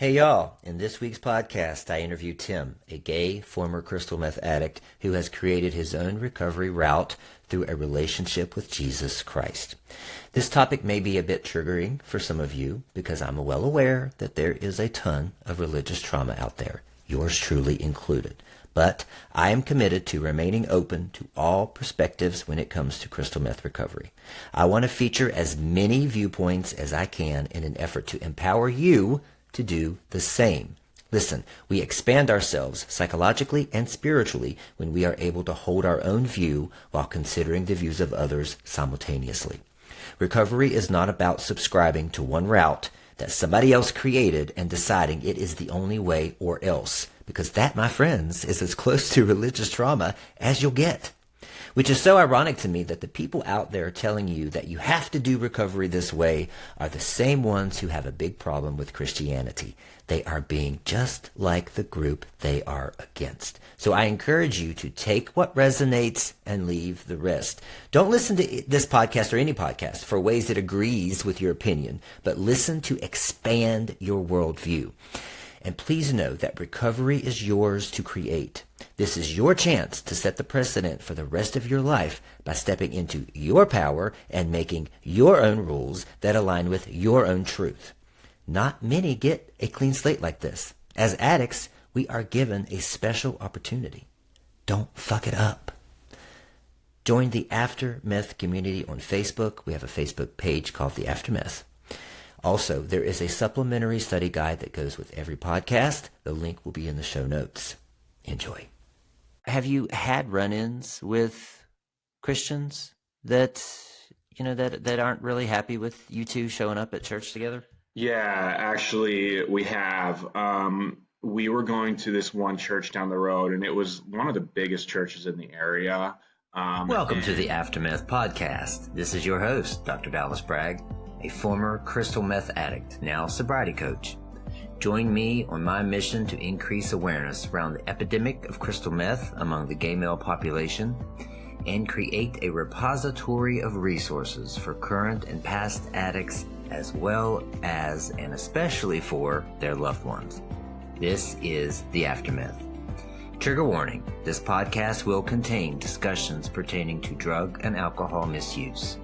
Hey y'all, in this week's podcast, I interview Tim, a gay former crystal meth addict who has created his own recovery route through a relationship with Jesus Christ. This topic may be a bit triggering for some of you because I'm well aware that there is a ton of religious trauma out there, yours truly included. But I am committed to remaining open to all perspectives when it comes to crystal meth recovery. I want to feature as many viewpoints as I can in an effort to empower you to do the same. Listen, we expand ourselves psychologically and spiritually when we are able to hold our own view while considering the views of others simultaneously. Recovery is not about subscribing to one route that somebody else created and deciding it is the only way or else, because that, my friends, is as close to religious trauma as you'll get. Which is so ironic to me that the people out there telling you that you have to do recovery this way are the same ones who have a big problem with Christianity. They are being just like the group they are against. So I encourage you to take what resonates and leave the rest. Don't listen to this podcast or any podcast for ways it agrees with your opinion, but listen to expand your worldview. And please know that recovery is yours to create. This is your chance to set the precedent for the rest of your life by stepping into your power and making your own rules that align with your own truth. Not many get a clean slate like this. As addicts, we are given a special opportunity. Don't fuck it up. Join the Aftermeth community on Facebook. We have a Facebook page called the Aftermeth. Also, there is a supplementary study guide that goes with every podcast. The link will be in the show notes. Enjoy. Have you had run-ins with Christians that aren't really happy with you two showing up at church together? Yeah, actually, we have. We were going to this one church down the road, and it was one of the biggest churches in the area. Welcome to the Aftermeth Podcast. This is your host, Dr. Dallas Bragg, a former crystal meth addict, now sobriety coach. Join me on my mission to increase awareness around the epidemic of crystal meth among the gay male population and create a repository of resources for current and past addicts as well as and especially for their loved ones. This is the Aftermeth. Trigger warning, this podcast will contain discussions pertaining to drug and alcohol misuse.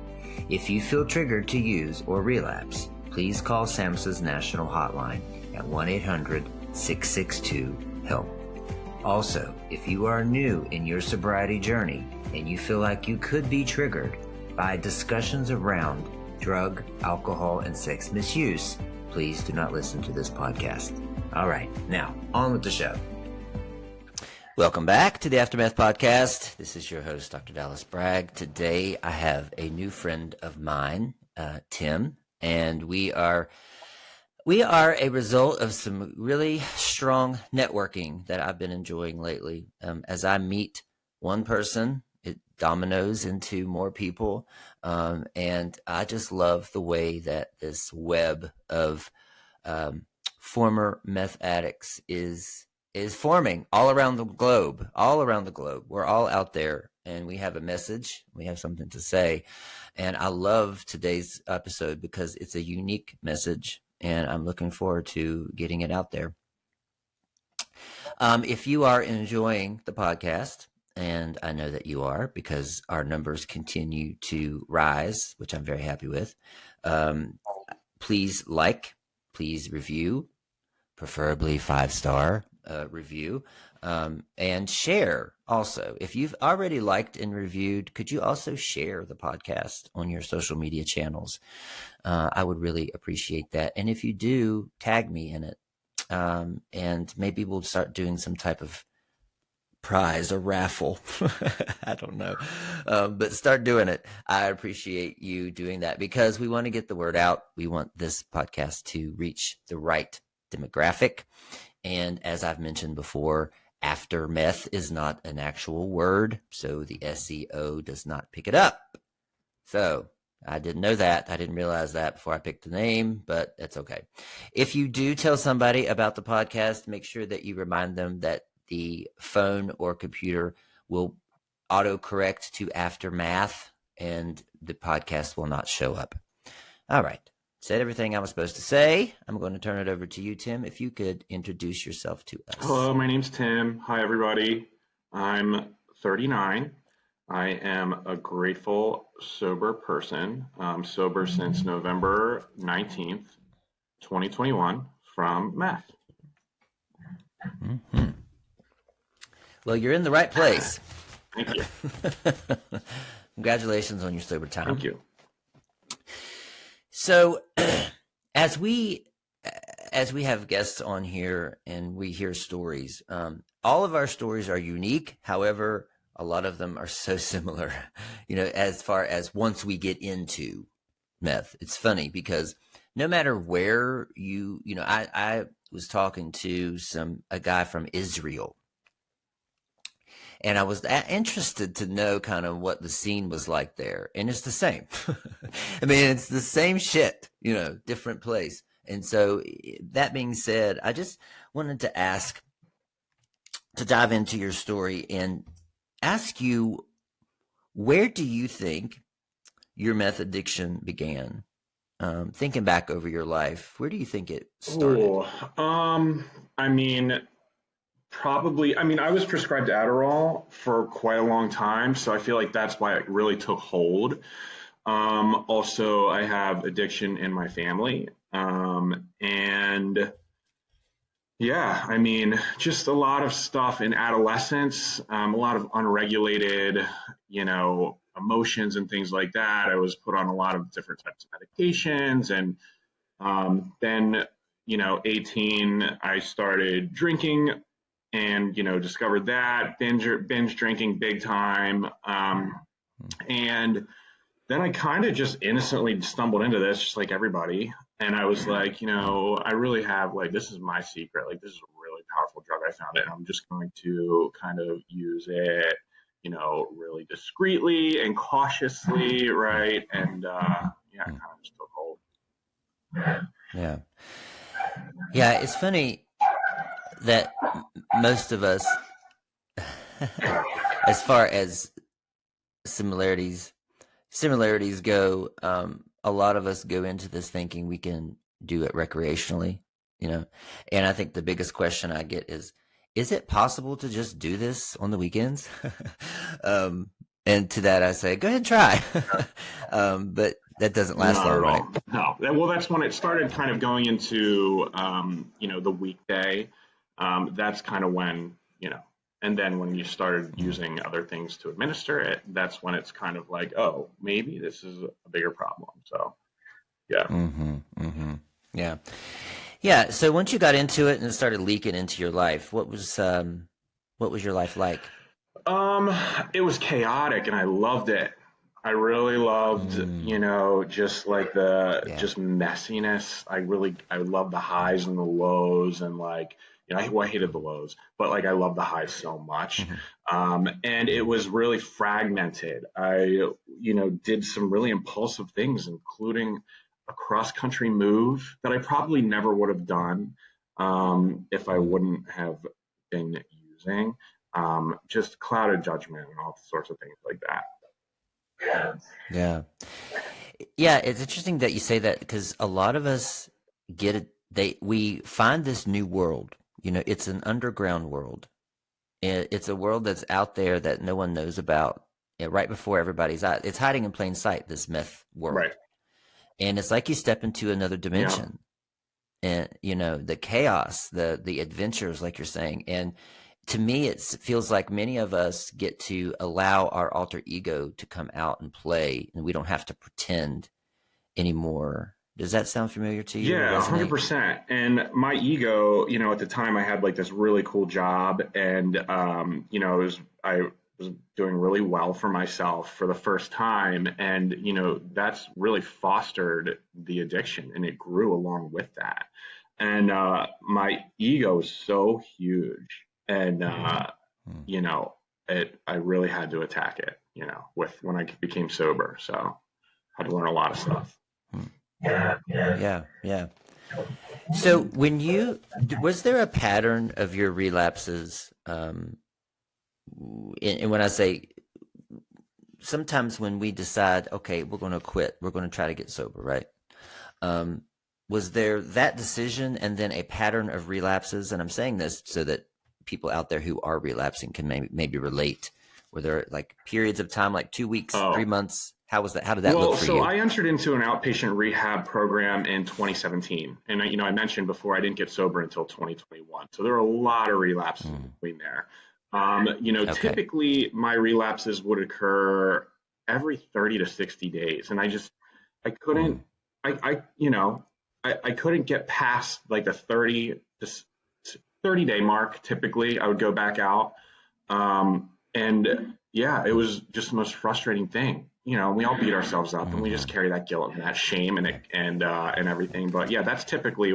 If you feel triggered to use or relapse, please call SAMHSA's national hotline at 1-800-662-HELP. Also, if you are new in your sobriety journey and you feel like you could be triggered by discussions around drug, alcohol, and sex misuse, please do not listen to this podcast. All right, now on with the show. Welcome back to the Aftermeth Podcast. This is your host, Dr. Dallas Bragg. Today, I have a new friend of mine, Tim, and we are a result of some really strong networking that I've been enjoying lately. As I meet one person, it dominoes into more people, and I just love the way that this web of former meth addicts is forming all around the globe. We're all out there, and we have a message. We have something to say, and I love today's episode because it's a unique message, and I'm looking forward to getting it out there. If you are enjoying the podcast, and I know that you are because our numbers continue to rise, which I'm very happy with, please please review, preferably 5-star review, and share. Also, if you've already liked and reviewed, could you also share the podcast on your social media channels? I would really appreciate that. And if you do, tag me in it. And maybe we'll start doing some type of prize or raffle. I don't know. But start doing it. I appreciate you doing that because we want to get the word out. We want this podcast to reach the right demographic. And as I've mentioned before, aftermeth is not an actual word, so the SEO does not pick it up. So I didn't know that. I didn't realize that before I picked the name, but that's okay. If you do tell somebody about the podcast, make sure that you remind them that the phone or computer will autocorrect to Aftermath and the podcast will not show up. All right. said everything I was supposed to say. I'm going to turn it over to you, Tim. If you could introduce yourself to us. Hello, my name's Tim. Hi, everybody. I'm 39. I am a grateful, sober person. I'm sober since November 19th, 2021 from meth. Mm-hmm. Well, you're in the right place. Thank you. Congratulations on your sober time. Thank you. So as we have guests on here and we hear stories, all of our stories are unique. However, a lot of them are so similar, as far as once we get into meth. It's funny because no matter where I was talking to a guy from Israel, and I was interested to know kind of what the scene was like there. And it's the same. I mean, it's the same shit, different place. And so that being said, I just wanted to dive into your story and ask you, where do you think your meth addiction began? Thinking back over your life, where do you think it started? I was prescribed Adderall for quite a long time, so I feel like that's why it really took hold. Also, I have addiction in my family. Just a lot of stuff in adolescence, a lot of unregulated, emotions and things like that. I was put on a lot of different types of medications. And then, 18, I started drinking and, discovered that binge drinking big time. And then I kind of just innocently stumbled into this, just like everybody. And I was like, I really have, this is my secret. This is a really powerful drug. I found it. And I'm just going to kind of use it, really discreetly and cautiously. Right. And, kind of just took hold. Yeah. Yeah. It's funny that most of us, as far as similarities go, a lot of us go into this thinking we can do it recreationally, and I think the biggest question I get is it possible to just do this on the weekends? And to that I say, go ahead and try. But that doesn't last long, right? No. Well, that's when it started kind of going into, the weekday. That's kind of when, and then when you started using other things to administer it, that's when it's kind of like, oh, maybe this is a bigger problem. So, yeah. Mm-hmm, mm-hmm. Yeah. Yeah. So once you got into it and it started leaking into your life, what was your life like? It was chaotic and I loved it. I really loved, just just messiness. I love the highs and the lows and I hated the lows, but I love the highs so much. Mm-hmm. And it was really fragmented. I, did some really impulsive things, including a cross-country move that I probably never would have done if I wouldn't have been using. Just clouded judgment and all sorts of things like that. Yeah. Yeah. It's interesting that you say that because a lot of us get it. We find this new world. It's an underground world. It's a world that's out there that no one knows about. Right before everybody's eyes, it's hiding in plain sight. This meth world, right? And it's like you step into another dimension, and the chaos, the adventures, like you're saying. And to me, it feels like many of us get to allow our alter ego to come out and play, and we don't have to pretend anymore. Does that sound familiar to you? Yeah, 100%. And my ego, at the time I had this really cool job and, I was doing really well for myself for the first time. And, that's really fostered the addiction and it grew along with that. And, my ego is so huge and, I really had to attack it, when I became sober. So I had to learn a lot of stuff. Yeah. So was there a pattern of your relapses? And when I say, sometimes when we decide, okay, we're going to quit, we're going to try to get sober, right? Was there that decision and then a pattern of relapses? And I'm saying this so that people out there who are relapsing can maybe relate. Were there like periods of time, like 2 weeks, 3 months? How was that? How did that look for you? Well, so I entered into an outpatient rehab program in 2017. And, I mentioned before I didn't get sober until 2021. So there were a lot of relapses between there. Typically my relapses would occur every 30 to 60 days. And I couldn't, I couldn't get past like the 30 day mark. Typically I would go back out. It was just the most frustrating thing. We all beat ourselves up and we just carry that guilt and that shame and everything. But yeah, that's typically,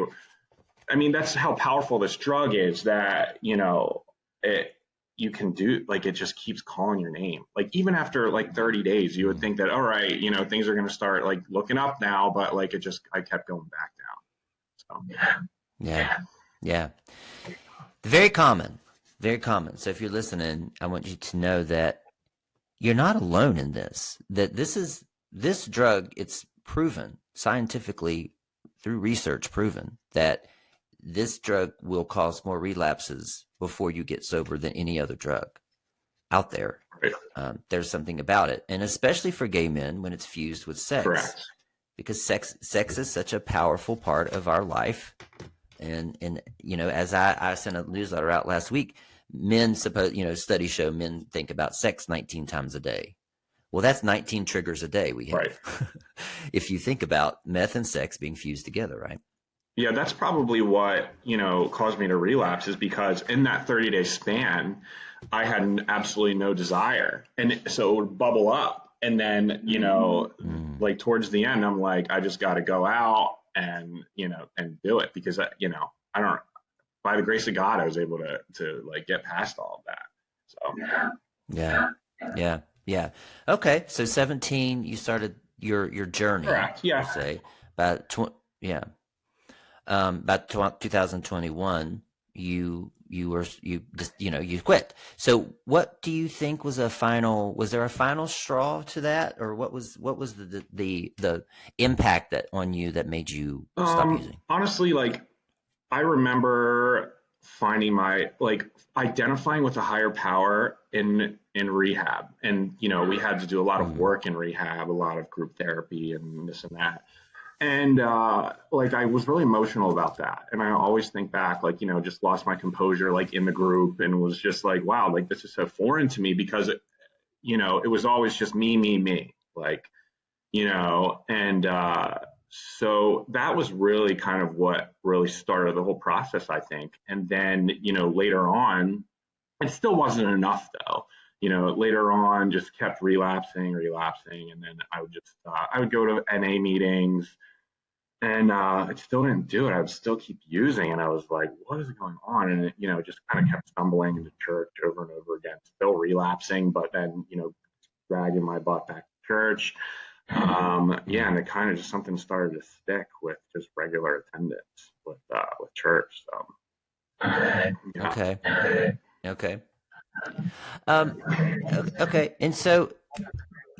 that's how powerful this drug is, that, you can do, like, it just keeps calling your name. Like even after like 30 days, you would think that, all right, things are going to start like looking up now, but like I kept going back down. So yeah. Very common. So if you're listening, I want you to know that you're not alone in this, that this drug, it's proven scientifically through research, proven that this drug will cause more relapses before you get sober than any other drug out there. Right. There's something about it. And especially for gay men when it's fused with sex. Correct. Because sex is such a powerful part of our life. And as I sent a newsletter out last week, men studies show men think about sex 19 times a day. Well, that's 19 triggers a day we have. Right. If you think about meth and sex being fused together, right? Yeah, that's probably what, caused me to relapse, is because in that 30-day span, I had absolutely no desire. And so it would bubble up. And then, like towards the end, I'm like, I just got to go out and do it, because, I don't, by the grace of God, I was able to like get past all of that. So yeah. Okay. So 17, you started your journey. Correct. Yeah. Say about 2021, you quit. So what do you think was there a final straw to that, or what was the impact that on you that made you stop using? Honestly, like I remember finding identifying with a higher power in rehab. And, we had to do a lot of work in rehab, a lot of group therapy and this and that. And I was really emotional about that. And I always think back, just lost my composure, like in the group, and was just like, wow, like this is so foreign to me, because it was always just me, so that was really kind of what really started the whole process, I think. And then, later on, it still wasn't enough though. Later on, just kept relapsing. And then I would go to NA meetings, and it still didn't do it. I would still keep using. And I was like, what is going on? And it, just kind of kept stumbling into church over and over again, still relapsing, but then, dragging my butt back to church. And it kind of just something started to stick with just regular attendance with church. So Okay. Okay. And so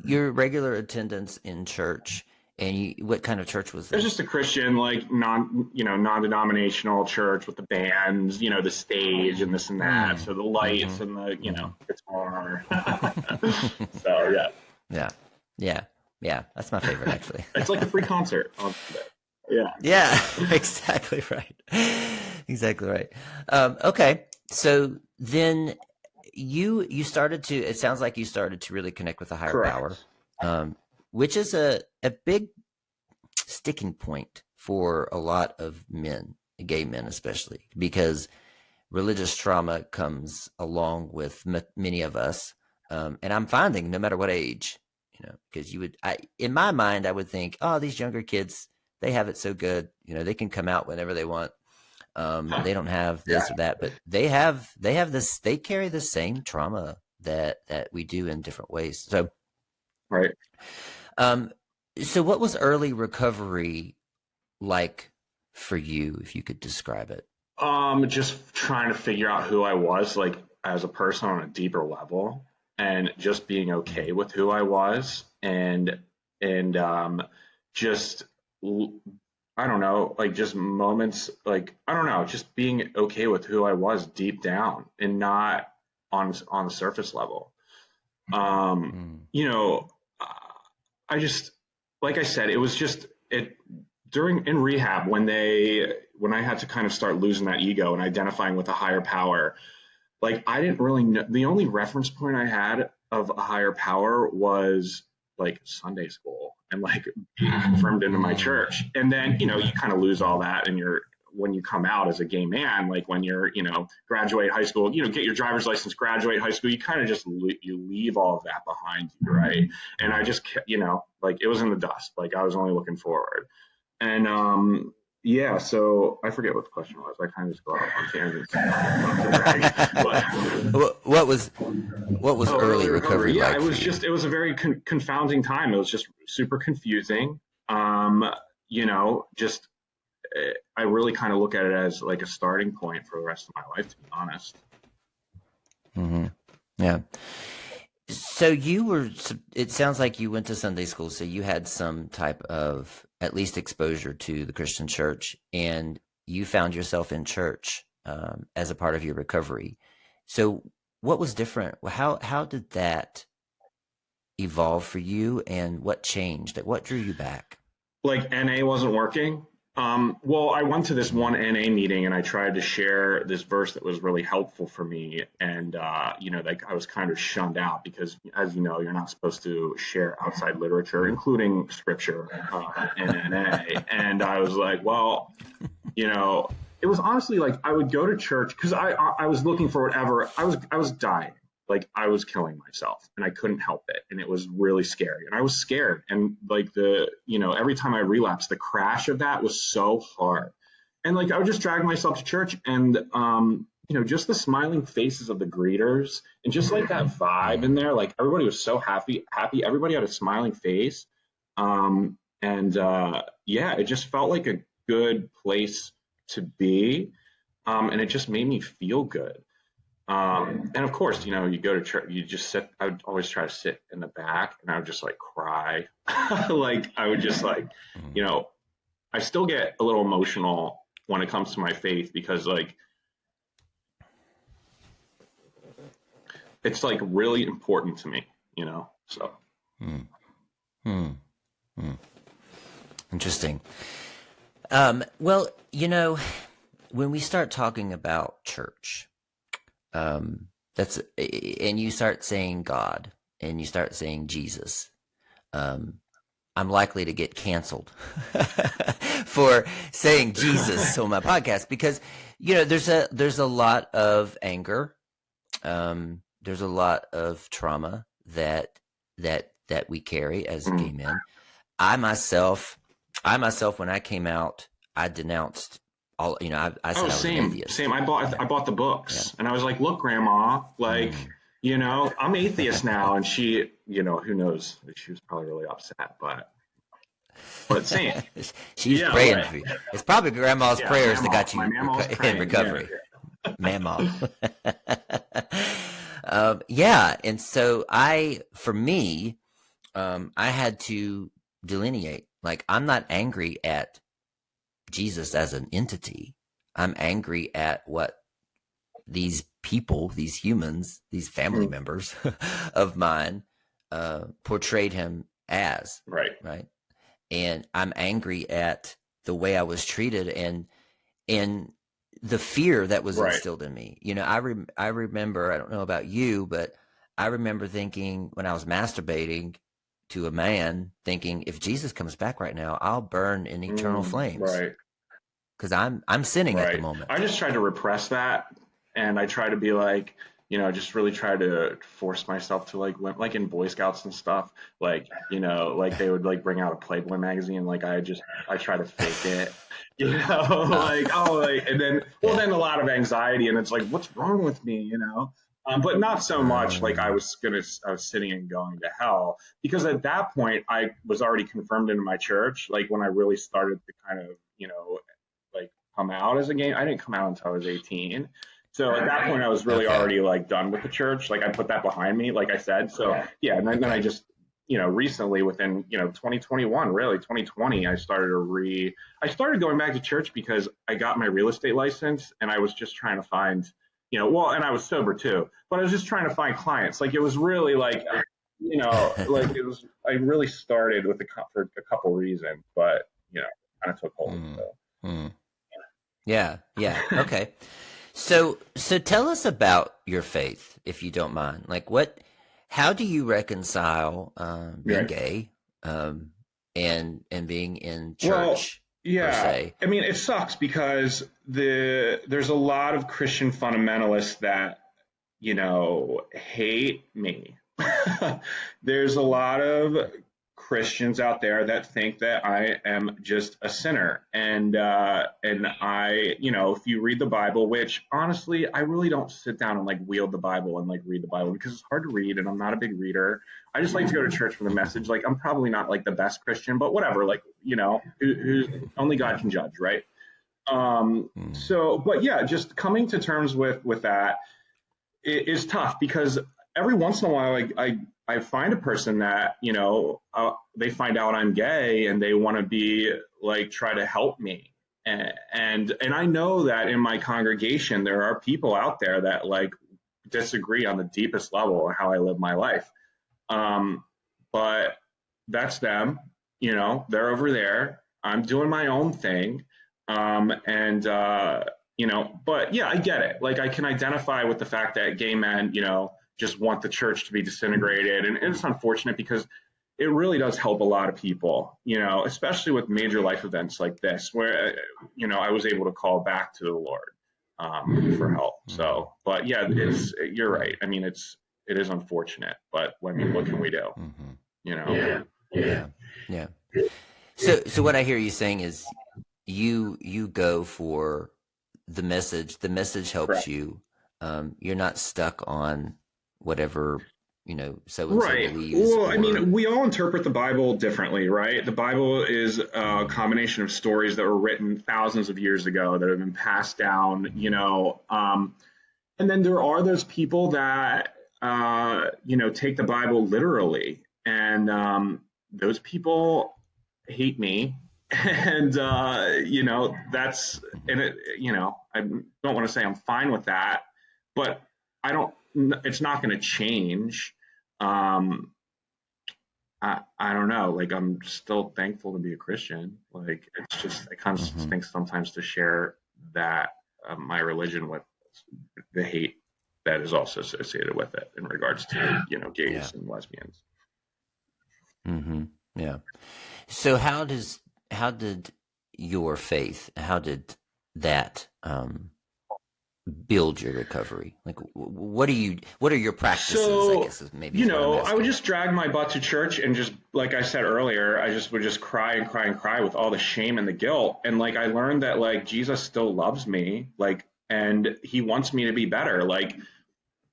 your regular attendance in church, and what kind of church was this? It was just a Christian, non-denominational church with the bands, the stage and this and that. So the lights and the, guitar. So yeah, that's my favorite, actually. It's like a free concert. Yeah, exactly right. Okay, so then you started to. It sounds like you started to really connect with a higher Correct. power, which is a big sticking point for a lot of men, gay men especially, because religious trauma comes along with many of us, and I'm finding no matter what age. Because in my mind, I would think, oh, these younger kids, they have it so good. They can come out whenever they want. They don't have this or that, but they have this. They carry the same trauma that we do in different ways. So, right. So what was early recovery like for you, if you could describe it? Just trying to figure out who I was, like as a person on a deeper level, and just being okay with who I was, and just I don't know, like just moments, like, I don't know, just being okay with who I was deep down and not on the surface level. Mm. You know, I just, like I said, it was just it during in rehab when I had to kind of start losing that ego and identifying with a higher power. Like I didn't really know, the only reference point I had of a higher power was like Sunday school and like being confirmed into my Mm. church. And then, you kind of lose all that and when you come out as a gay man, like when you're, graduate high school, get your driver's license, graduate high school, you kind of just, you leave all of that behind you. Right. And I just, like it was in the dust. Like I was only looking forward. And, yeah, so I forget what the question was. I kind of just go off on tangents. What was Oh, early early recovery. recovery Yeah, like for you? it was a very confounding time. It was just super confusing. Just I really kind of look at it as like a starting point for the rest of my life, to be honest. Hmm. Yeah. So it sounds like you went to Sunday school, so you had some type of at least exposure to the Christian church, and you found yourself in church as a part of your recovery. So what was different? How did that evolve for you, and what changed? What drew you back? Like NA wasn't working. Well, I went to this Mm. one NA meeting and I tried to share this verse that was really helpful for me. And, like I was kind of shunned out because, as you know, you're not supposed to share outside literature, including scripture, in NA. And I was like, well, it was honestly like I would go to church because I was looking for whatever. I was dying. Like I was killing myself and I couldn't help it. And it was really scary. And I was scared. And like every time I relapsed, the crash of that was so hard. And like I would just drag myself to church and just the smiling faces of the greeters and just like that vibe in Mm. there, like everybody was so happy. Everybody had a smiling face. Yeah, it just felt like a good place to be. And it just made me feel good. And of course, you go to church, you just sit. I would always try to sit in the back and I would just like cry. Like, I would just like, Mm. you know, I still get a little emotional when it comes to my faith because like, it's like really important to me. So. Mm. Mm. Mm. Interesting. Well, when we start talking about church, that's and you start saying God and you start saying Jesus, I'm likely to get canceled for saying Jesus on my podcast because there's a lot of anger, there's a lot of trauma that we carry as gay Mm. men. I myself, when I came out, I denounced all. I Oh, said I was an atheist. same. I bought the Yeah. books and I was like, look, Grandma, like, Mm. I'm atheist now. And she, who knows? She was probably really upset, but same. She's Yeah, praying right. for you. It's probably grandma's Yeah, prayers that Mama. got My you mama was in praying. Yeah. recovery. Mama. Yeah. And so for me, I had to delineate. Like, I'm not angry at Jesus as an entity. I'm angry at what these people, these humans, these family Mm. members of mine portrayed him as, Right. right? And I'm angry at the way I was treated and the fear that was Right. instilled in me. I remember, I don't know about you, but I remember thinking when I was masturbating to a man, thinking if Jesus comes back right now, I'll burn in eternal flames Right. because I'm sinning at the Right. I moment. just tried to repress that, and I try to be like, just really try to force myself to like in Boy Scouts and stuff, like they would like bring out a Playboy magazine, like I try to fake it, Uh, like oh, like, and then well, yeah. then a lot of anxiety, and it's like, what's wrong with me. But not so much like Uh, I was sitting and going to hell because at that point I was already confirmed into my church. Like when I really started to kind of, like come out as a gay. I didn't come out until I was 18. So at that point, I was really okay. already like done with the church. Like I put that behind me, like I said. So yeah, and then I Okay. just, recently within, 2021, really 2020, I started going back to church because I got my real estate license and I was just trying to find, and I was sober too, but I was just trying to find clients. Like it was really like, like it was, I really started with for a couple reasons, but, kind of took hold. So. Mm. Yeah. Okay. So tell us about your faith, if you don't mind. Like how do you reconcile being gay and being in church? Well, yeah, per se? I mean, it sucks because there's a lot of Christian fundamentalists that hate me. There's a lot of Christians out there that think that I am just a sinner. And I, if you read the Bible, which honestly, I really don't sit down and like wield the Bible and like read the Bible because it's hard to read and I'm not a big reader. I just like to go to church for the message. Like I'm probably not like the best Christian, but whatever, like, only God can judge, right? So, but yeah, just coming to terms with that is tough because every once in a while, I find a person that, they find out I'm gay and they want to be like, try to help me. And I know that in my congregation, there are people out there that like disagree on the deepest level of how I live my life. But that's them, they're over there. I'm doing my own thing. But yeah, I get it. Like I can identify with the fact that gay men, just want the church to be disintegrated. And it's unfortunate because it really does help a lot of people, especially with major life events like this, where, I was able to call back to the Lord for help. So, but yeah, you're right. I mean, it is unfortunate, but what can we do? Yeah. So what I hear you saying is you go for the message. The message helps Correct. you. You're not stuck on whatever, so right. believes. Well, I mean, we all interpret the Bible differently, right? The Bible is a combination of stories that were written thousands of years ago that have been passed down, and then there are those people that, take the Bible literally. And those people hate me. And, that's, and it, I don't want to say I'm fine with that, but it's not going to change. I don't know. Like, I'm still thankful to be a Christian. Like, it's just, I kind of think sometimes to share that, my religion with the hate that is also associated with it in regards to, gays and lesbians. Yeah. So how did your faith, how did that, build your recovery? Like, what are your practices? So, I guess is maybe I would just drag my butt to church and just, like I said earlier, I just would just cry and cry and cry with all the shame and the guilt. And like, I learned that like Jesus still loves me, like, and he wants me to be better. Like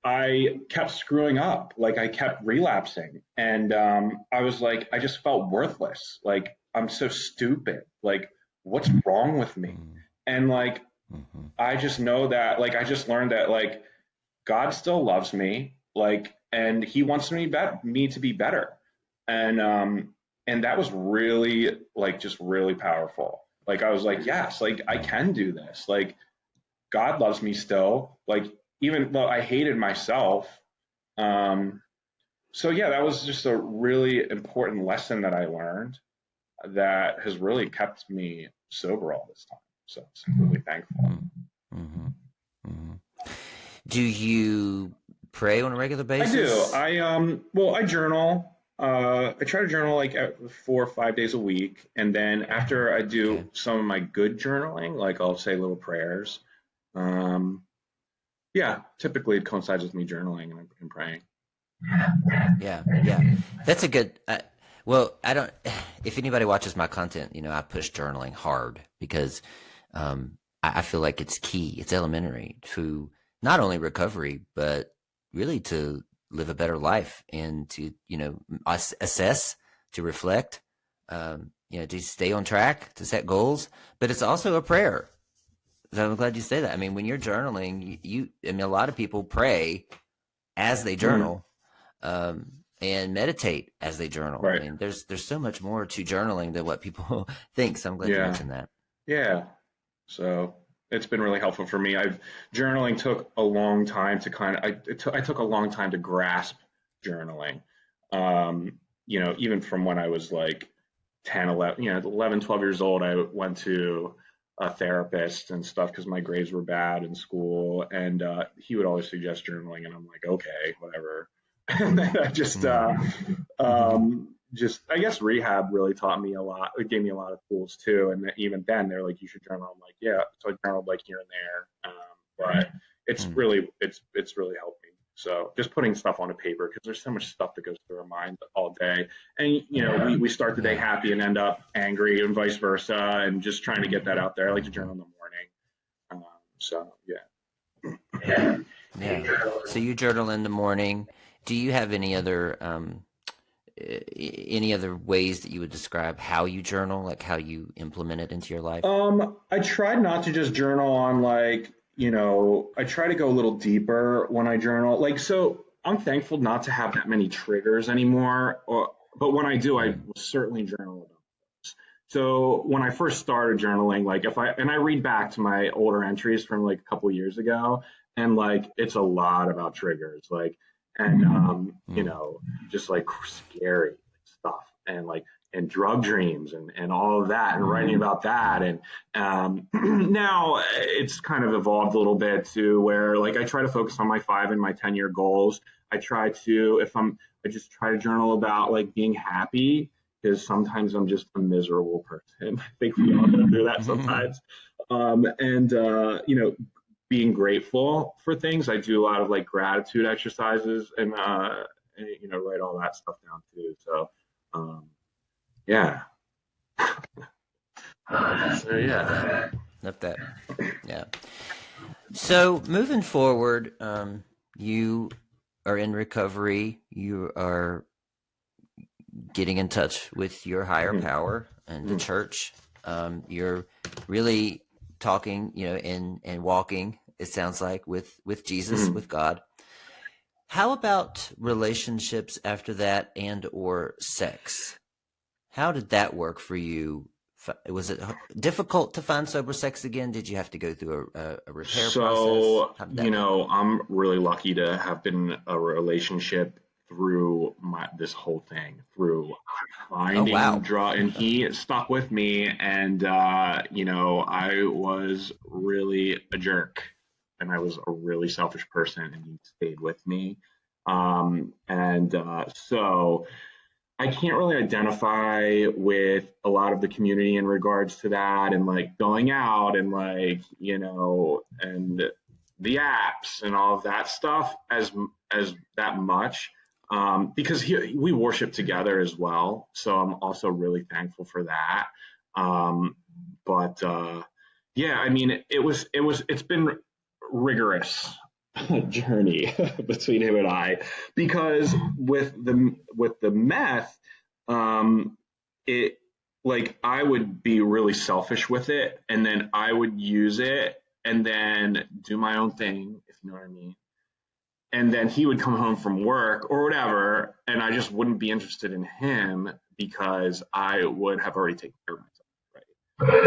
I kept screwing up, like I kept relapsing. And I was like, I just felt worthless. Like I'm so stupid. Like what's wrong with me? And like, I just know that, like, I just learned that, like, God still loves me, like, and he wants me to be better. And that was really, like, just really powerful. Like, I was like, yes, like, I can do this. Like, God loves me still. Like, even though I hated myself. So, yeah, that was just a really important lesson that I learned that has really kept me sober all this time. So I'm really thankful. Do you pray on a regular basis? I do. I journal. I try to journal like 4 or 5 days a week. And then after I do some of my good journaling, like I'll say little prayers. Typically it coincides with me journaling and praying. Yeah. That's a good, I don't, if anybody watches my content, I push journaling hard because I feel like it's key. It's elementary to not only recovery, but really to live a better life and to, assess, to reflect, to stay on track, to set goals. But it's also a prayer. So I'm glad you say that. I mean, when you're journaling, a lot of people pray as they journal. and meditate as they journal. Right. I mean, there's so much more to journaling than what people think. So I'm glad you mentioned that. Yeah. So it's been really helpful for me. Journaling took a long time to I took a long time to grasp journaling. Even from when I was like 10, 11, 11, 12 years old, I went to a therapist and stuff because my grades were bad in school. And he would always suggest journaling. And I'm like, okay, whatever. And then I I guess rehab really taught me a lot. It gave me a lot of tools too. And even then they're like, you should journal. I'm like, yeah. So I journaled like here and there. But it's really helped me. So just putting stuff on a paper, because there's so much stuff that goes through our mind all day. And, we start the day happy and end up angry and vice versa. And just trying to get that out there. I like to journal in the morning. Yeah. So you journal in the morning. Do you have any other ways that you would describe how you journal, like how you implement it into your life? I tried not to just journal on I try to go a little deeper when I journal. So I'm thankful not to have that many triggers anymore. But when I do, I will certainly journal about those. So when I first started journaling, I read back to my older entries from a couple of years ago, and it's a lot about triggers, just scary stuff, and drug dreams and all of that, and writing about that. And now it's kind of evolved a little bit to where I try to focus on my 5 and my 10-year goals. I just try to journal about being happy, because sometimes I'm just a miserable person. I think we all go through that sometimes. Being grateful for things. I do a lot of gratitude exercises, and write all that stuff down too. So yeah. Love that. Yeah. So moving forward, you are in recovery. You are getting in touch with your higher power and the church. You're really talking, and walking, it sounds like, with Jesus, with God. How about relationships after that, and or sex? How did that work for you? Was it difficult to find sober sex again? Did you have to go through a repair process? I'm really lucky to have been in a relationship through this whole thing, through finding and he stuck with me, and I was really a jerk, and I was a really selfish person, and he stayed with me. So I can't really identify with a lot of the community in regards to that, and going out and and the apps and all of that stuff as that much, because we worship together as well. So I'm also really thankful for that. It's been rigorous journey between him and I, because with the meth, I would be really selfish with it, and then I would use it and then do my own thing, if you know what I mean. And then he would come home from work or whatever, and I just wouldn't be interested in him, because I would have already taken care of myself,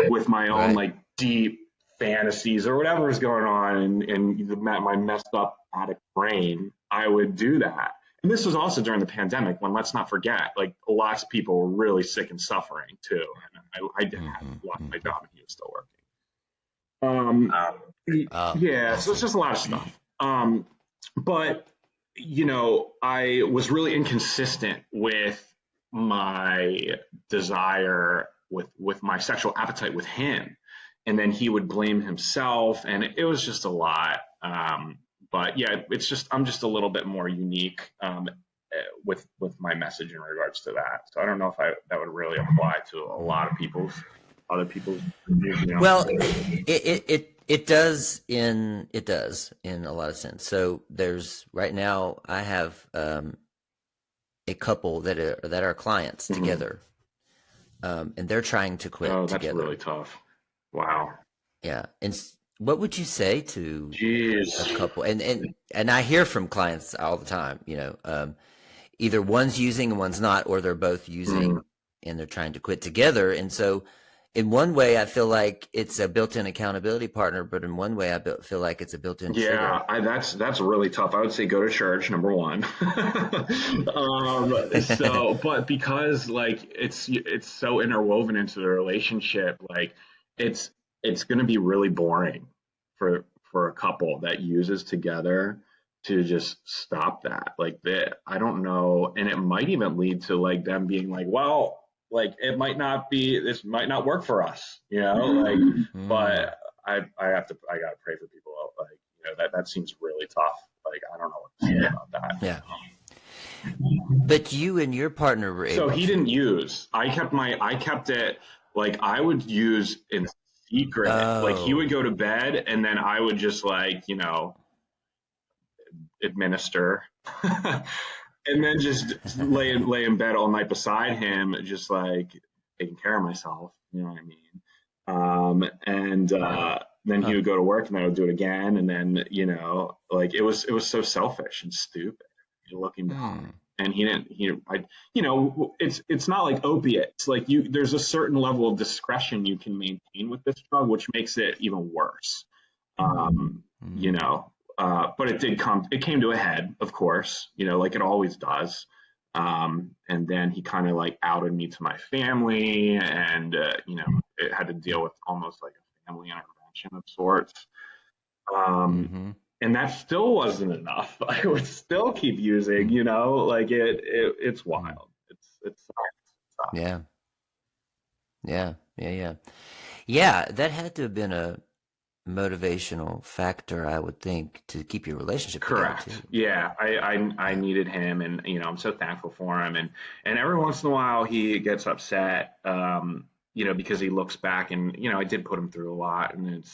right? With my own deep fantasies or whatever is going on in my messed up addict brain, I would do that. And this was also during the pandemic, when, let's not forget, lots of people were really sick and suffering too. And I didn't have lost my job, and he was still working. So it's just a lot of stuff. But I was really inconsistent with my desire, with my sexual appetite with him. And then he would blame himself, and it was just a lot. But yeah, I'm just a little bit more unique with my message in regards to that. So I don't know if that would really apply to a lot of other people's. Well, it does in a lot of sense. So there's right now I have a couple that are clients together, and they're trying to quit. Oh, that's together. Really tough. Wow. Yeah. And what would you say to Jeez. a couple? And I hear from clients all the time, either one's using and one's not, or they're both using and they're trying to quit together. And so in one way, I feel like it's a built-in accountability partner, but in one way, I feel like it's a built-in trigger. That's really tough. I would say go to church, number one. But because like it's so interwoven into the relationship, like it's going to be really boring for a couple that uses together to just stop that. Like that, I don't know, and it might even lead to like them being like, well, like this might not work for us, like, but I gotta pray for people. Like, that seems really tough. Like, I don't know what to say about that. Yeah. But you and your partner were able. So he didn't use. I kept it, like, I would use in secret. Like, he would go to bed and then I would just like, administer. And then just lay in bed all night beside him, just like taking care of myself. You know what I mean? And then he would go to work, and then I would do it again. And then like it was so selfish and stupid. Looking back, and he didn't. It's not like opiates. Like there's a certain level of discretion you can maintain with this drug, which makes it even worse. But it came to a head, of course, like it always does. And then he kind of like outed me to my family, and, it had to deal with almost like a family intervention of sorts. And that still wasn't enough. I would still keep using, like it's wild. It's tough. Yeah. Yeah. That had to have been a motivational factor, I would think, to keep your relationship correct together too. Yeah, I needed him, and I'm so thankful for him, and every once in a while he gets upset, because he looks back, and I did put him through a lot, and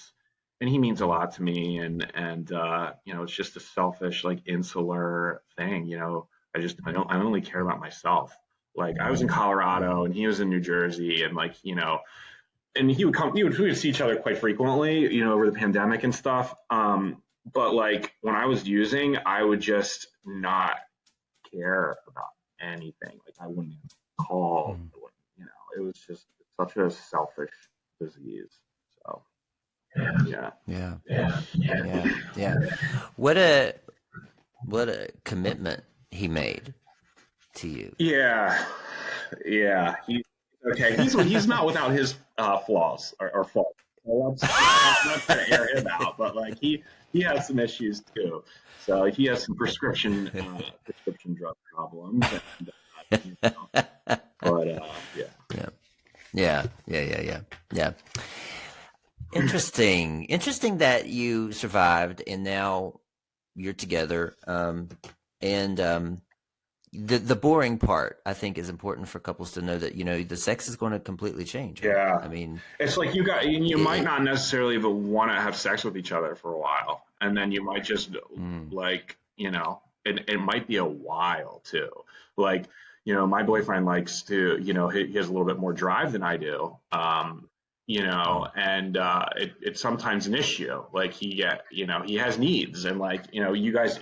he means a lot to me, and it's just a selfish, like, insular thing. I only care about myself. Like, I was in Colorado and he was in New Jersey, and like and we would see each other quite frequently, over the pandemic and stuff. But like when I was using, I would just not care about anything. Like I wouldn't even call. It was just such a selfish disease. So yeah. What a commitment he made to you. Yeah. He's not without his flaws or faults. I'm not trying to air him out, but like he has some issues too. So he has some prescription drug problems. Yeah. Interesting that you survived and now you're together. The boring part, I think, is important for couples to know that, the sex is going to completely change. Right? Yeah. I mean, it's like you might not necessarily even want to have sex with each other for a while. And then you might just like, it might be a while too. Like, my boyfriend likes to, he has a little bit more drive than I do. And it's sometimes an issue. Like he has needs, and like, you guys,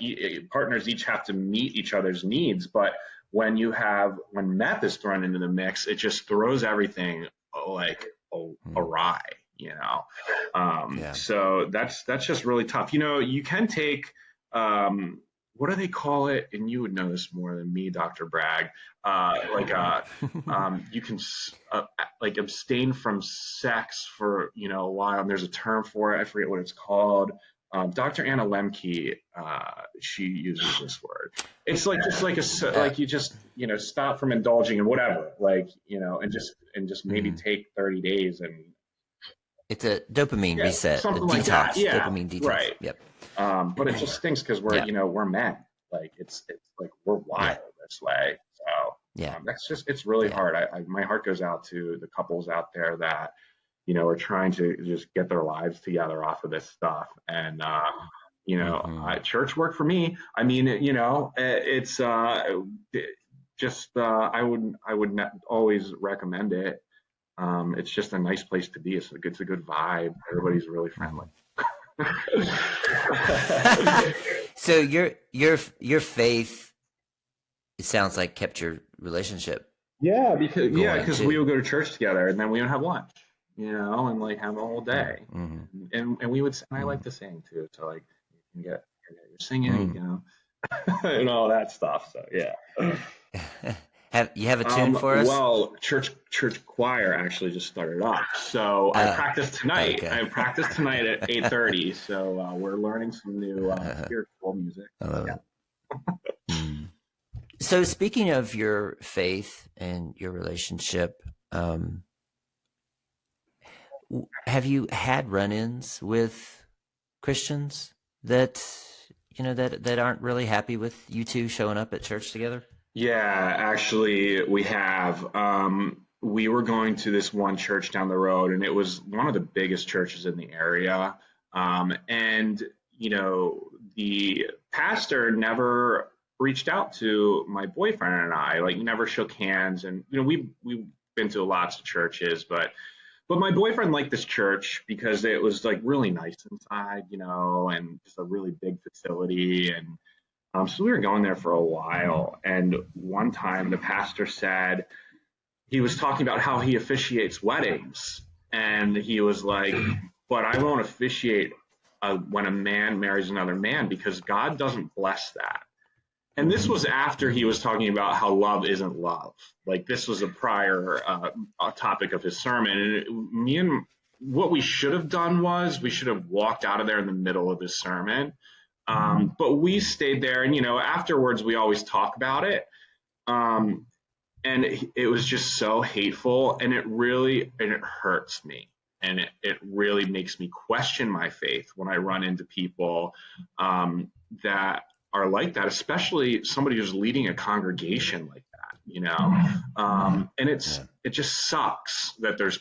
partners each have to meet each other's needs. But when meth is thrown into the mix, it just throws everything like awry, So that's just really tough. You can take, what do they call it? And you would know this more than me, Dr. Bragg. You can like abstain from sex for a while. And there's a term for it. I forget what it's called. Dr. Anna Lemke, she uses this word. It's like just like like you just stop from indulging in whatever, like and just maybe take 30 days and. It's a dopamine reset, a like detox, that. Yeah, dopamine detox. Right. Yep. But it just stinks because we're we're men. Like it's like we're wild this way. So it's really hard. My heart goes out to the couples out there that are trying to just get their lives together off of this stuff. And church worked for me. I mean, it's just I would not always recommend it. It's just a nice place to be. It's a good vibe. Everybody's really friendly. So your faith it sounds like kept your relationship because too. we would go to church together, and then we would have lunch, and like have a whole day, and we would. And I like to sing too, so like you can get your singing, and all that stuff. So yeah. Have a tune for us? Well, church choir actually just started up, so I practice tonight. Okay. I practice tonight at 8:30. So we're learning some new spiritual music. I love it. So speaking of your faith and your relationship, have you had run-ins with Christians that that aren't really happy with you two showing up at church together? Yeah, actually, we have. We were going to this one church down the road, and it was one of the biggest churches in the area. And the pastor never reached out to my boyfriend and I. Like, never shook hands. And we've been to lots of churches, but my boyfriend liked this church because it was like really nice inside, and just a really big facility. And so we were going there for a while, and one time the pastor said, he was talking about how he officiates weddings, and he was like, but I won't officiate when a man marries another man because God doesn't bless that. And this was after he was talking about how love isn't love. Like, this was a prior topic of his sermon. And what we should have done was we should have walked out of there in the middle of his sermon. But we stayed there, and afterwards we always talk about it. And it was just so hateful, and it hurts me, and it really makes me question my faith when I run into people that are like that, especially somebody who's leading a congregation like that, and it just sucks that there's.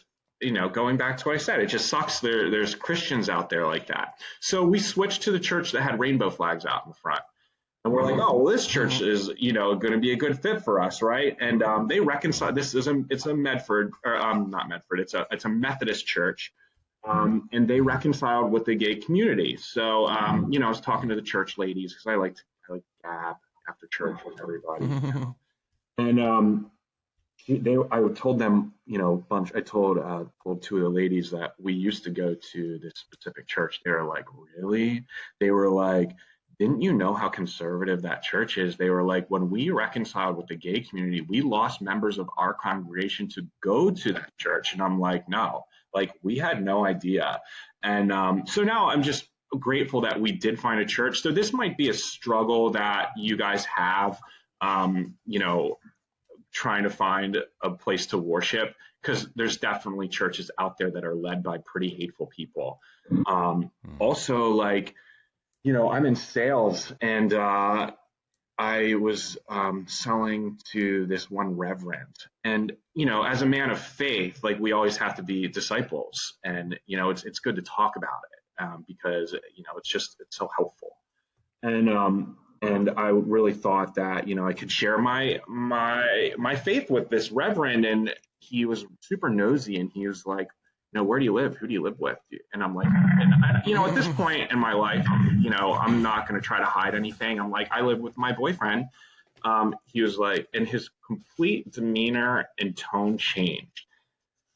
Going back to what I said, it just sucks. There's Christians out there like that. So we switched to the church that had rainbow flags out in the front. And we're like, oh, well, this church is, going to be a good fit for us, right? And they reconcile. It's a Medford, or not Medford. It's a Methodist church, and they reconciled with the gay community. So, I was talking to the church ladies because I like to gab after church with everybody, and I told them, bunch. I told two of the ladies that we used to go to this specific church. They were like, really? They were like, didn't you know how conservative that church is? They were like, when we reconciled with the gay community, we lost members of our congregation to go to that church. And I'm like, no, like, we had no idea. And so now I'm just grateful that we did find a church. So this might be a struggle that you guys have, trying to find a place to worship, because there's definitely churches out there that are led by pretty hateful people. Also, like, I'm in sales, and I was selling to this one reverend, and as a man of faith, like, we always have to be disciples, and it's good to talk about it because it's so helpful. And I really thought that, I could share my faith with this reverend, and he was super nosy, and he was like, where do you live? Who do you live with? And I'm like, at this point in my life, I'm not going to try to hide anything. I'm like, I live with my boyfriend. He was like, and his complete demeanor and tone changed.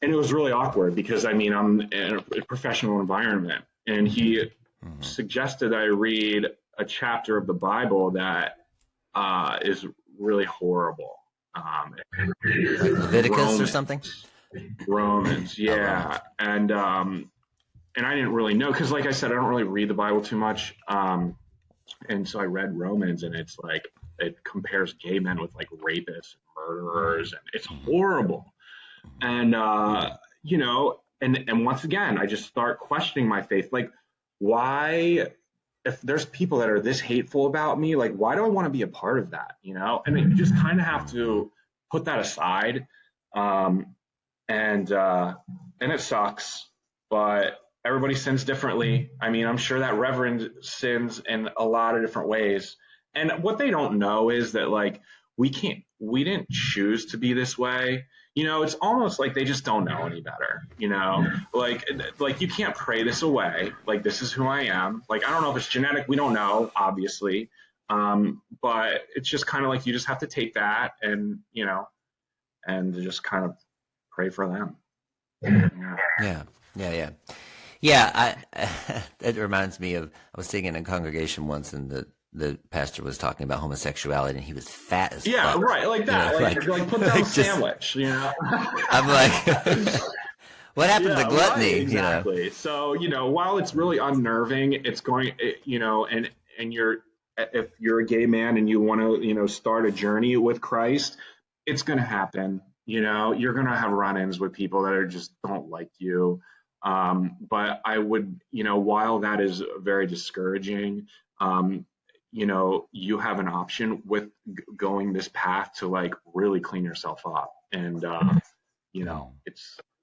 And it was really awkward because, I'm in a professional environment, and he suggested I read a chapter of the Bible that is really horrible. Leviticus Romans, or something? Romans, yeah. And I didn't really know, because like I said, I don't really read the Bible too much. And so I read Romans, and it's like, it compares gay men with like rapists and murderers, and it's horrible. And, and once again, I just start questioning my faith. Like, why, if there's people that are this hateful about me, like, why do I want to be a part of that? And you just kind of have to put that aside. And it sucks, but everybody sins differently. I'm sure that reverend sins in a lot of different ways. And what they don't know is that, like, we didn't choose to be this way. It's almost like they just don't know any better, like you can't pray this away. Like, this is who I am. Like, I don't know if it's genetic. We don't know, obviously. But it's just kind of like you just have to take that and, and just kind of pray for them. Yeah. It reminds me of, I was singing in a congregation once, and the pastor was talking about homosexuality, and he was fat as fuck. Right, like that. Like put down a sandwich, I'm like, what happened to gluttony? Right, exactly. So, while it's really unnerving, it's going, and if you're a gay man and you want to, start a journey with Christ, it's going to happen. You're going to have run-ins with people that just don't like you. But I would, while that is very discouraging, you have an option with going this path to like really clean yourself up. And,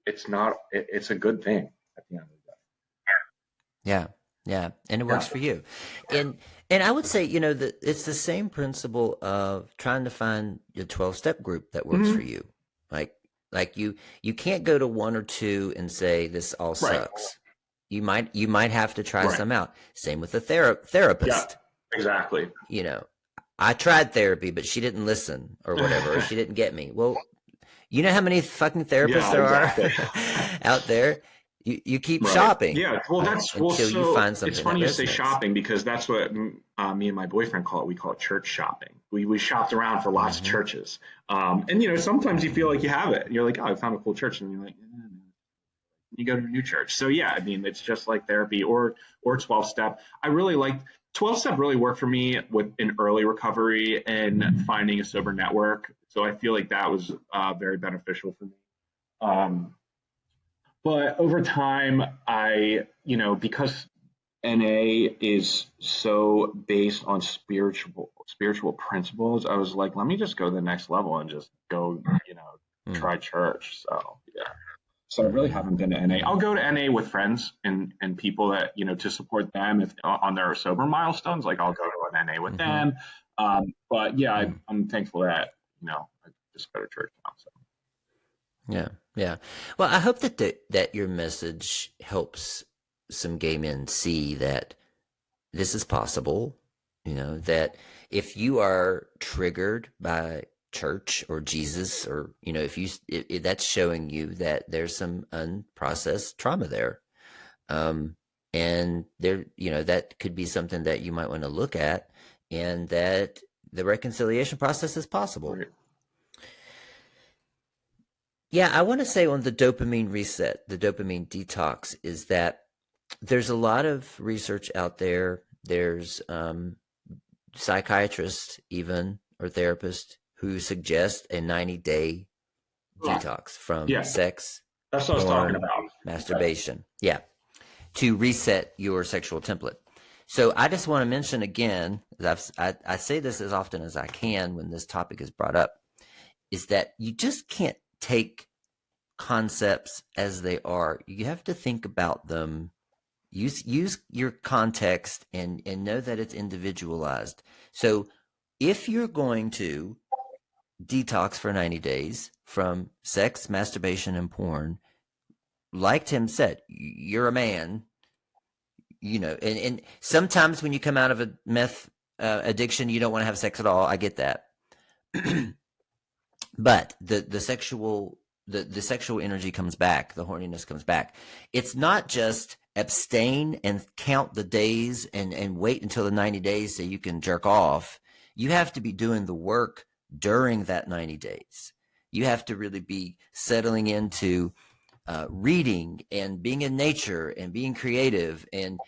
it's a good thing at the end of the day. Yeah. And it works for you. And I would say, that it's the same principle of trying to find your 12-step group that works for you. Like you can't go to one or two and say this all sucks. You might have to try some out. Same with the therapist. Yeah, exactly. I tried therapy, but she didn't listen or whatever, or she didn't get me. Well, you know how many fucking therapists there are out there? You keep shopping. Yeah, well, until you find something. It's funny you say shopping, because that's what me and my boyfriend call it. We call it church shopping. We shopped around for lots of churches, and sometimes you feel like you have it. You're like, oh, I found a cool church, and you're like, you go to a new church. So yeah, I mean, it's just like therapy or 12-step. I really like 12-step. Really worked for me in early recovery and finding a sober network. So I feel like that was very beneficial for me. But over time, because NA is so based on spiritual principles, I was like, let me just go to the next level and just go, try church. So yeah. So I really haven't been to NA. I'll go to NA with friends and people that, to support them if on their sober milestones. Like I'll go to an NA with them. But yeah, I'm thankful that, I just go to church now. So. Yeah. Well, I hope that your message helps some gay men see that this is possible. That if you are triggered by church or Jesus, or if that's showing you that there's some unprocessed trauma there, and there, that could be something that you might want to look at, and that the reconciliation process is possible. Right. Yeah, I want to say on the dopamine reset, the dopamine detox, is that there's a lot of research out there. There's psychiatrists even, or therapists, who suggest a 90-day detox from sex, that's what I was talking about, masturbation. Yeah, to reset your sexual template. So I just want to mention again, I say this as often as I can when this topic is brought up, is that you just can't take concepts as they are. You have to think about them, use your context, and know that it's individualized. So if you're going to detox for 90 days from sex, masturbation, and porn, like Tim said, you're a man, and sometimes when you come out of a meth addiction, you don't want to have sex at all. I get that. But the sexual energy comes back, the horniness comes back. It's not just abstain and count the days and wait until the 90 days so you can jerk off. You have to be doing the work during that 90 days. You have to really be settling into reading and being in nature and being creative and,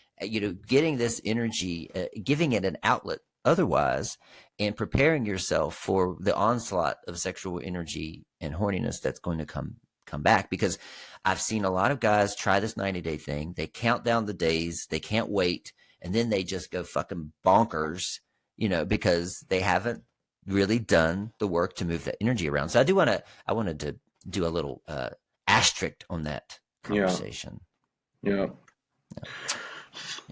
getting this energy, giving it an outlet otherwise, and preparing yourself for the onslaught of sexual energy and horniness that's going to come back. Because I've seen a lot of guys try this 90-day thing. They count down the days, they can't wait, and then they just go fucking bonkers, because they haven't really done the work to move that energy around. So I wanted to do a little asterisk on that conversation. Yeah.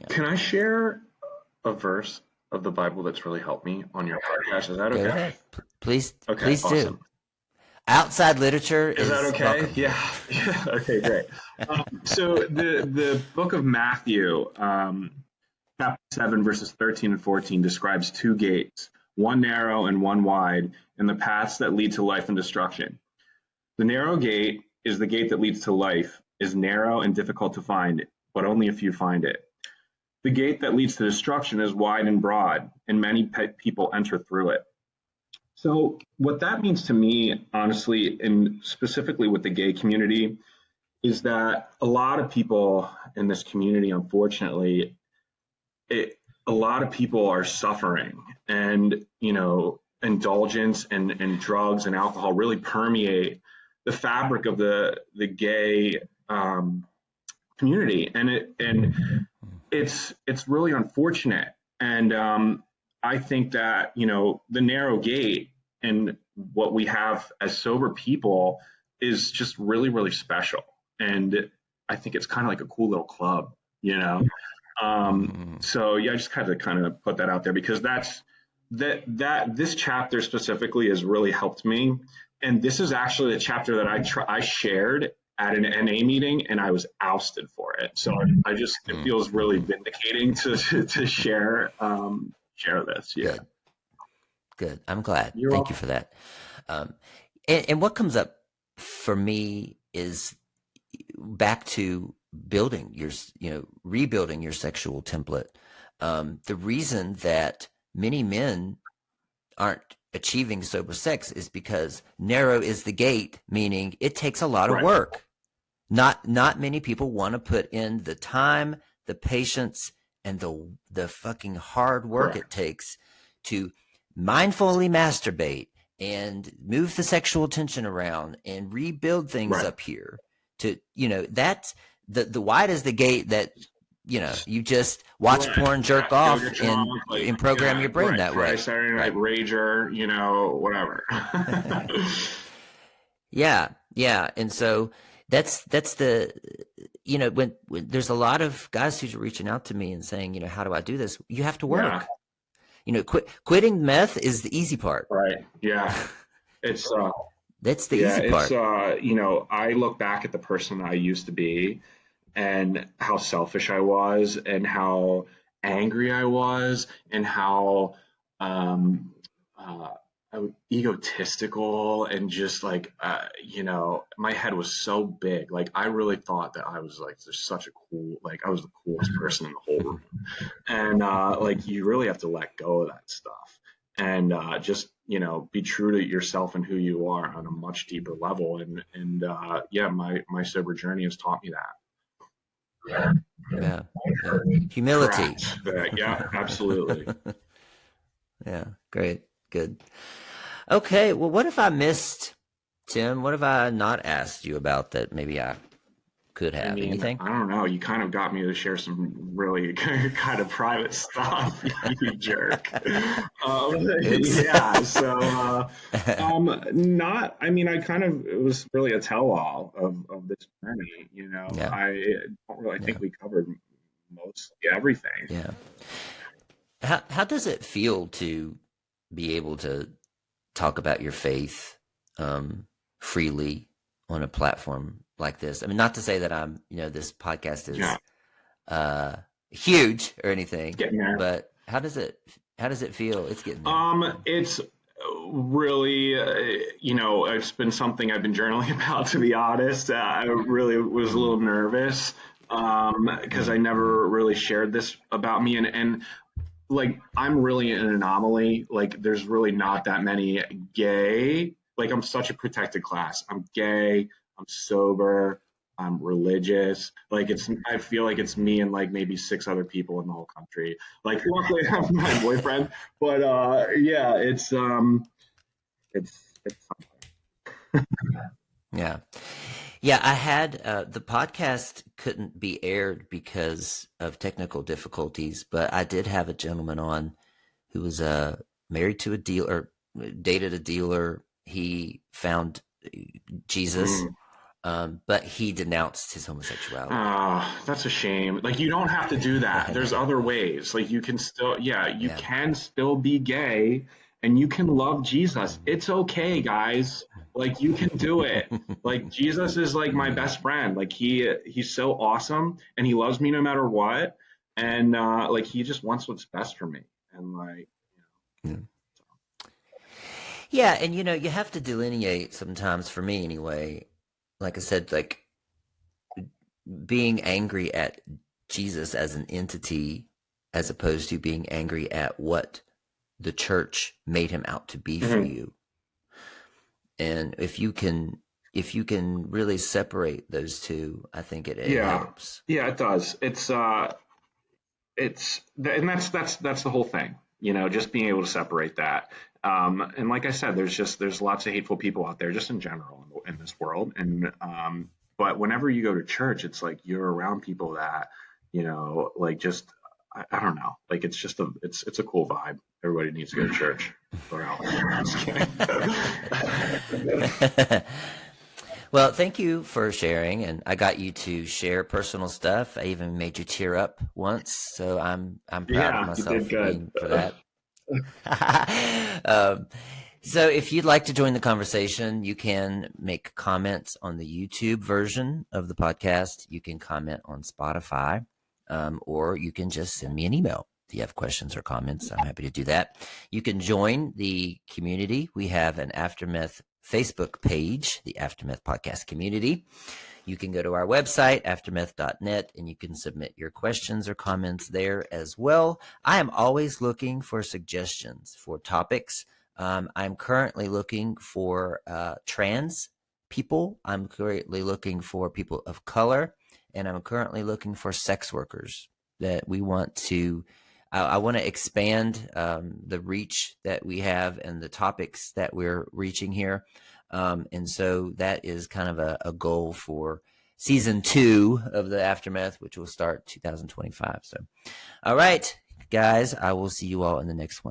Can I share a verse of the Bible that's really helped me on your podcast? Is that okay? Go ahead. Please awesome. Do. Outside literature is that okay? Welcome. Yeah. Okay, great. So the book of Matthew, chapter 7, verses 13 and 14 describes two gates, one narrow and one wide, in the paths that lead to life and destruction. The narrow gate is the gate that leads to life, is narrow and difficult to find, but only a few find it. The gate that leads to destruction is wide and broad, and many people enter through it. So what that means to me, honestly, and specifically with the gay community, is that a lot of people in this community, unfortunately, a lot of people are suffering, and indulgence and drugs and alcohol really permeate the fabric of the gay community, and it's really unfortunate. And I think that the narrow gate and what we have as sober people is just really, really special, and I think it's kind of like a cool little club. So yeah, I just had to kind of put that out there, because this chapter specifically has really helped me. And this is actually a chapter that I shared at an NA meeting, and I was ousted for it. So it feels really vindicating to share this. Yeah. Good. I'm glad. You're Thank welcome. you for that. And what comes up for me is back to rebuilding your sexual template. The reason that many men aren't achieving sober sex is because narrow is the gate, meaning it takes a lot of work. Not many people want to put in the time, the patience, and the fucking hard work it takes to mindfully masturbate and move the sexual tension around and rebuild things up here. To that's the wide is the gate that you just watch porn, jerk off, and program your brain that way. Saturday Night Rager, whatever. Yeah. And so that's the when there's a lot of guys who's reaching out to me and saying, how do I do this? You have to work. Quitting meth is the easy part. Right. Yeah. It's that's the easy part. I look back at the person I used to be, and how selfish I was, and how angry I was, and how egotistical, and just like my head was so big. Like, I really thought that I was like there's such a cool, like, I was the coolest person in the whole room, and you really have to let go of that stuff, and just be true to yourself and who you are on a much deeper level. And my sober journey has taught me that. Yeah. Humility. Yeah, absolutely. Yeah, great, good. Okay, well, what if I missed, Tim? What have I not asked you about that maybe I could have? Anything? I don't know. You kind of got me to share some really kind of private stuff, you jerk. Yeah. So, it was really a tell-all of this journey. I don't really think we covered mostly everything. Yeah. How does it feel to be able to talk about your faith freely on a platform like this? I mean, not to say that I'm, this podcast is huge or anything, but how does it feel? It's getting there. It's really, it's been something I've been journaling about, to be honest. I really was a little nervous because I never really shared this about me, and like, I'm really an anomaly. Like, there's really not that many gay. Like, I'm such a protected class. I'm gay. I'm sober. I'm religious. Like, I feel like it's me and like maybe 6 other people in the whole country. Like, luckily I have my boyfriend, but yeah, it's something. Yeah, I had the podcast couldn't be aired because of technical difficulties, but I did have a gentleman on who was married to a dealer, dated a dealer. He found Jesus, but he denounced his homosexuality. That's a shame. Like, you don't have to do that. There's other ways. Like, you can still, can still be gay, and you can love Jesus. It's okay, guys. Like, you can do it. Like, Jesus is like my best friend. Like, he's so awesome, and he loves me no matter what. And like he just wants what's best for me. And like, Yeah. Yeah, and you have to delineate sometimes, for me anyway. Like I said, like being angry at Jesus as an entity as opposed to being angry at what the church made him out to be for you. And if you can really separate those two, I think it helps. Yeah, it does. And that's the whole thing, just being able to separate that. And like I said, there's lots of hateful people out there just in general in this world. And but whenever you go to church, it's like you're around people that, like just I don't know, like it's just it's a cool vibe. Everybody needs to go to church. Or else. I'm just kidding. Well, thank you for sharing, and I got you to share personal stuff. I even made you tear up once, so I'm proud of myself for that. So if you'd like to join the conversation, you can make comments on the YouTube version of the podcast. You can comment on Spotify, or you can just send me an email. If you have questions or comments, I'm happy to do that. You can join the community. We have an Aftermeth Facebook page, the Aftermeth Podcast community. You can go to our website, aftermeth.net, and you can submit your questions or comments there as well. I am always looking for suggestions for topics. I'm currently looking for trans people. I'm currently looking for people of color, and I'm currently looking for sex workers that we want to I want to expand the reach that we have and the topics that we're reaching here. And so that is kind of a goal for season 2 of the Aftermeth, which will start 2025. So, all right, guys, I will see you all in the next one.